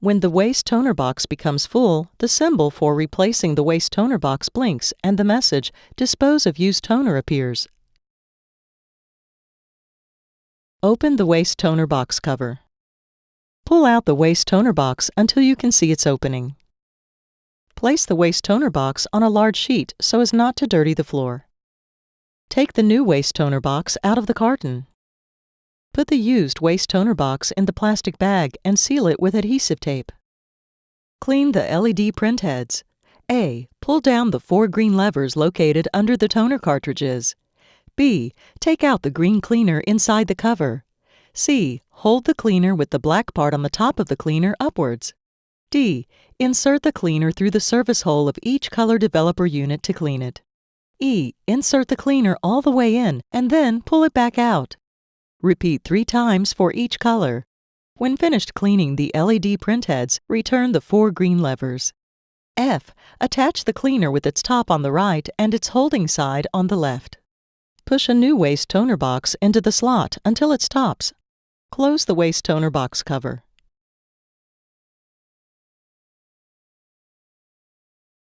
When the waste toner box becomes full, the symbol for replacing the waste toner box blinks and the message "Dispose of used toner" appears. Open the waste toner box cover. Pull out the waste toner box until you can see its opening. Place the waste toner box on a large sheet so as not to dirty the floor. Take the new waste toner box out of the carton. Put the used waste toner box in the plastic bag and seal it with adhesive tape. Clean the LED print heads. A. Pull down the 4 green levers located under the toner cartridges. B. Take out the green cleaner inside the cover. C. Hold the cleaner with the black part on the top of the cleaner upwards. D. Insert the cleaner through the service hole of each color developer unit to clean it. E. Insert the cleaner all the way in and then pull it back out. Repeat 3 times for each color. When finished cleaning the LED print heads, return the 4 green levers. F. Attach the cleaner with its top on the right and its holding side on the left. Push a new waste toner box into the slot until it stops. Close the waste toner box cover.